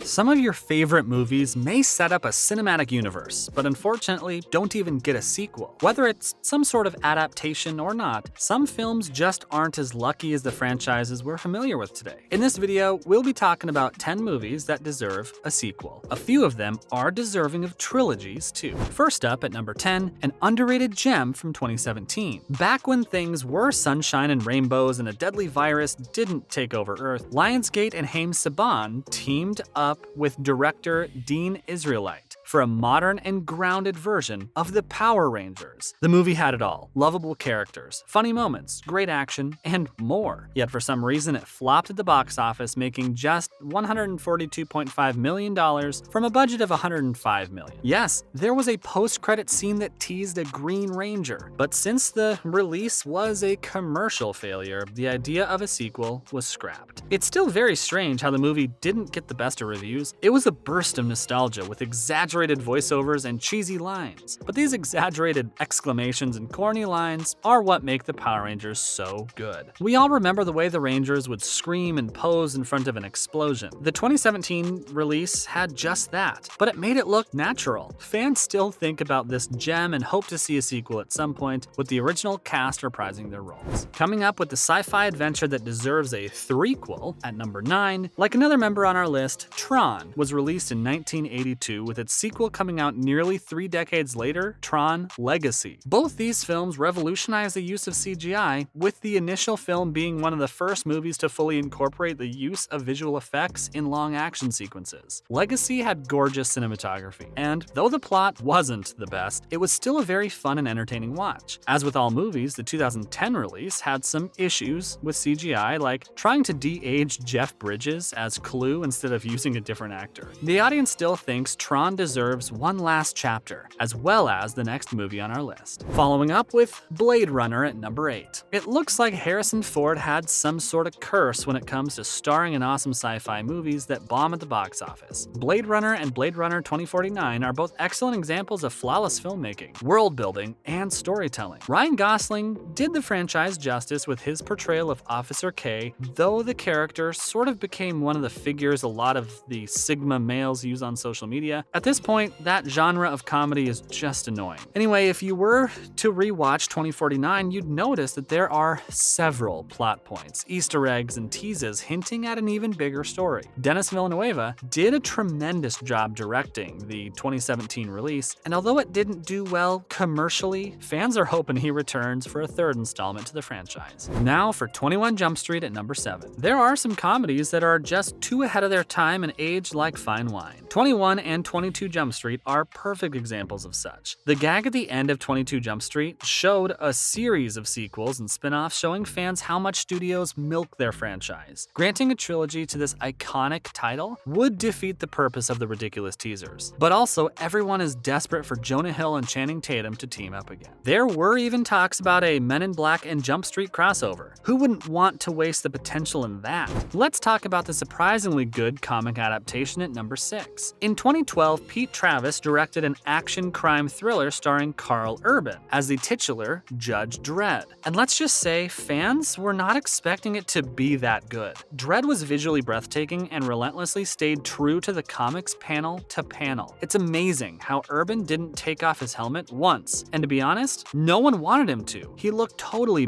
Some of your favorite movies may set up a cinematic universe, but unfortunately don't even get a sequel. Whether it's some sort of adaptation or not, some films just aren't as lucky as the franchises we're familiar with today. In this video, we'll be talking about 10 movies that deserve a sequel. A few of them are deserving of trilogies too. First up at number 10, an underrated gem from 2017. Back when things were sunshine and rainbows and a deadly virus didn't take over Earth, Lionsgate and Haim Saban teamed up with director Dean Israelite for a modern and grounded version of the Power Rangers. The movie had it all: lovable characters, funny moments, great action, and more. Yet for some reason it flopped at the box office, making just $142.5 million from a budget of $105 million. Yes, there was a post-credit scene that teased a Green Ranger, but since the release was a commercial failure, the idea of a sequel was scrapped. It's still very strange how the movie didn't get the best of reviews. It was a burst of nostalgia with exaggerated voiceovers and cheesy lines. But these exaggerated exclamations and corny lines are what make the Power Rangers so good. We all remember the way the Rangers would scream and pose in front of an explosion. The 2017 release had just that, but it made it look natural. Fans still think about this gem and hope to see a sequel at some point, with the original cast reprising their roles. Coming up with the sci-fi adventure that deserves a threequel at number 9, like another member on our list, Tron was released in 1982 with its sequel coming out nearly 3 decades later, Tron Legacy. Both these films revolutionized the use of CGI, with the initial film being one of the first movies to fully incorporate the use of visual effects in long action sequences. Legacy had gorgeous cinematography, and though the plot wasn't the best, it was still a very fun and entertaining watch. As with all movies, the 2010 release had some issues with CGI, like trying to de-age Jeff Bridges as Clue instead of using a different actor. The audience still thinks Tron deserves one last chapter, as well as the next movie on our list. Following up with Blade Runner at number 8. It looks like Harrison Ford had some sort of curse when it comes to starring in awesome sci-fi movies that bomb at the box office. Blade Runner and Blade Runner 2049 are both excellent examples of flawless filmmaking, world building, and storytelling. Ryan Gosling did the franchise justice with his portrayal of Officer K, though the character sort of became one of the figures a lot of the Sigma males use on social media. At this point, that genre of comedy is just annoying. Anyway, if you were to rewatch 2049, you'd notice that there are several plot points, Easter eggs, and teases hinting at an even bigger story. Denis Villeneuve did a tremendous job directing the 2017 release, and although it didn't do well commercially, fans are hoping he returns for a third installment to the franchise. Now for 21 Jump Street at number 7. There are some comedies that are just too ahead of their time and aged like fine wine. 21 and 22 Jump Street are perfect examples of such. The gag at the end of 22 Jump Street showed a series of sequels and spin-offs showing fans how much studios milk their franchise. Granting a trilogy to this iconic title would defeat the purpose of the ridiculous teasers. But also, everyone is desperate for Jonah Hill and Channing Tatum to team up again. There were even talks about a Men in Black and Jump Street crossover. Who wouldn't want to waste the potential in that? Let's talk about the surprisingly good comic adaptation at number 6. In 2012, Pete Travis directed an action crime thriller starring Carl Urban as the titular Judge Dredd. And let's just say, fans were not expecting it to be that good. Dredd was visually breathtaking and relentlessly stayed true to the comics panel to panel. It's amazing how Urban didn't take off his helmet once, and to be honest, no one wanted him to. He looked totally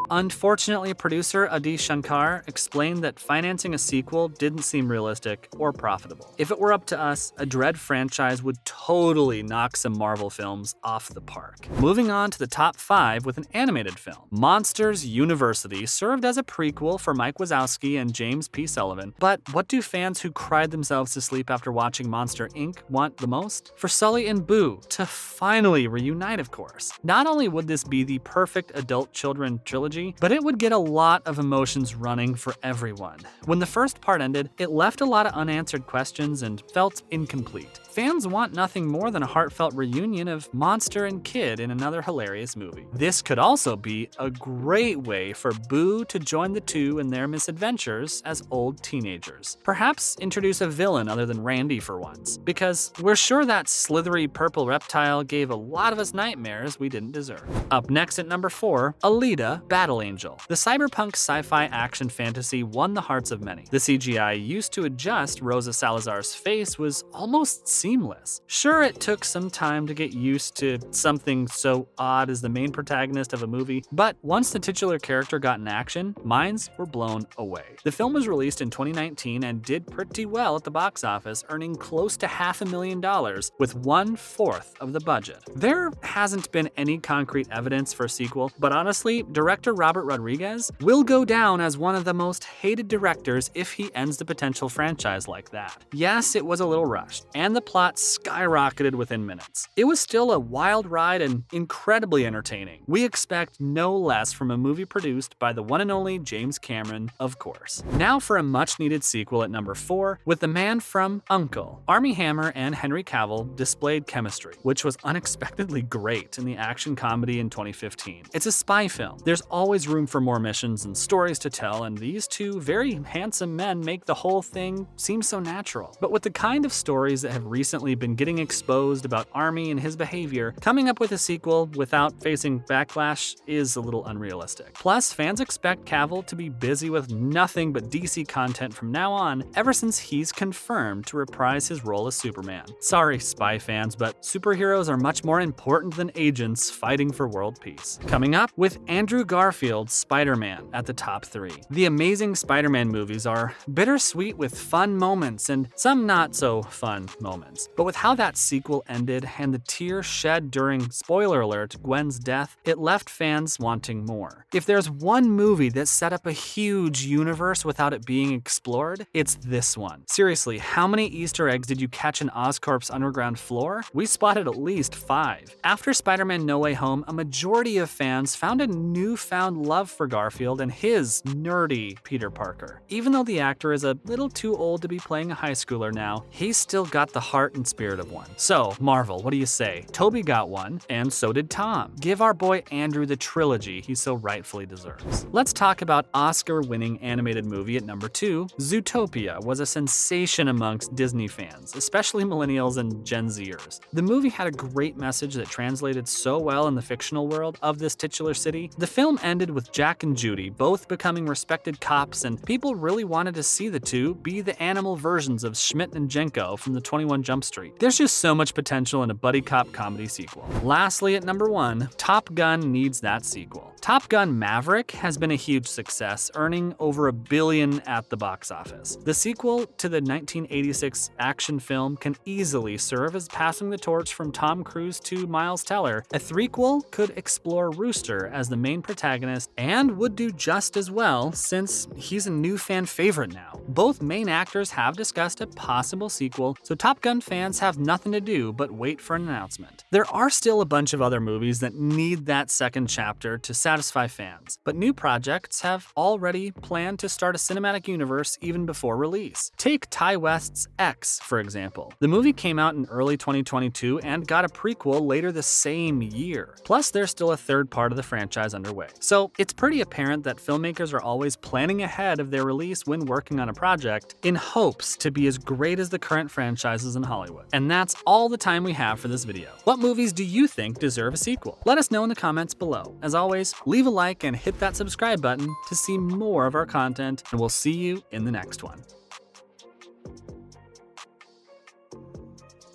Unfortunately, producer Adi Shankar explained that financing a sequel didn't seem realistic or profitable. If it were up to us, a Dredd franchise would totally knock some Marvel films off the park. Moving on to the top 5 with an animated film. Monsters University served as a prequel for Mike Wazowski and James P. Sullivan, but what do fans who cried themselves to sleep after watching Monster Inc. want the most? For Sully and Boo to finally reunite, of course. Not only would this be the perfect adult-children trilogy, but it would get a lot of emotions running for everyone. When the first part ended, it left a lot of unanswered questions and felt incomplete. Fans want nothing more than a heartfelt reunion of Monster and Kid in another hilarious movie. This could also be a great way for Boo to join the two in their misadventures as old teenagers. Perhaps introduce a villain other than Randy for once, because we're sure that slithery purple reptile gave a lot of us nightmares we didn't deserve. Up next at number 4, Alita: Battle Battle Angel. The cyberpunk sci-fi action fantasy won the hearts of many. The CGI used to adjust Rosa Salazar's face was almost seamless. Sure, it took some time to get used to something so odd as the main protagonist of a movie, but once the titular character got in action, minds were blown away. The film was released in 2019 and did pretty well at the box office, earning close to $500,000 with 1/4 of the budget. There hasn't been any concrete evidence for a sequel, but honestly, director Robert Rodriguez will go down as one of the most hated directors if he ends the potential franchise like that. Yes, it was a little rushed, and the plot skyrocketed within minutes. It was still a wild ride and incredibly entertaining. We expect no less from a movie produced by the one and only James Cameron, of course. Now for a much-needed sequel at number 4, with the man from Uncle. Armie Hammer and Henry Cavill displayed chemistry, which was unexpectedly great in the action comedy in 2015. It's a spy film. There's always room for more missions and stories to tell, and these two very handsome men make the whole thing seem so natural. But with the kind of stories that have recently been getting exposed about Armie and his behavior, coming up with a sequel without facing backlash is a little unrealistic. Plus, fans expect Cavill to be busy with nothing but DC content from now on, ever since he's confirmed to reprise his role as Superman. Sorry, spy fans, but superheroes are much more important than agents fighting for world peace. Coming up, with Andrew Garfield's Spider-Man at the top 3. The Amazing Spider-Man movies are bittersweet with fun moments and some not so fun moments. But with how that sequel ended and the tear shed during, spoiler alert, Gwen's death, it left fans wanting more. If there's one movie that set up a huge universe without it being explored, it's this one. Seriously, how many Easter eggs did you catch in Oscorp's underground floor? We spotted at least 5. After Spider-Man No Way Home, a majority of fans found a newfound love for Garfield and his nerdy Peter Parker. Even though the actor is a little too old to be playing a high schooler now, he's still got the heart and spirit of one. So, Marvel, what do you say? Tobey got one, and so did Tom. Give our boy Andrew the trilogy he so rightfully deserves. Let's talk about Oscar-winning animated movie at number 2. Zootopia was a sensation amongst Disney fans, especially millennials and Gen Zers. The movie had a great message that translated so well in the fictional world of this titular city. The film ended with Jack and Judy both becoming respected cops, and people really wanted to see the two be the animal versions of Schmidt and Jenko from the 21 Jump Street. There's just so much potential in a buddy cop comedy sequel. Lastly, at number 1, Top Gun needs that sequel. Top Gun Maverick has been a huge success, earning over $1 billion at the box office. The sequel to the 1986 action film can easily serve as passing the torch from Tom Cruise to Miles Teller. A threequel could explore Rooster as the main protagonist and would do just as well since he's a new fan favorite now. Both main actors have discussed a possible sequel, so Top Gun fans have nothing to do but wait for an announcement. There are still a bunch of other movies that need that second chapter to satisfy fans, but new projects have already planned to start a cinematic universe even before release. Take Ty West's X, for example. The movie came out in early 2022 and got a prequel later the same year. Plus, there's still a third part of the franchise underway. So it's pretty apparent that filmmakers are always planning ahead of their release when working on a project in hopes to be as great as the current franchises in Hollywood. And that's all the time we have for this video. What movies do you think deserve a sequel? Let us know in the comments below. As always, leave a like and hit that subscribe button to see more of our content, and we'll see you in the next one.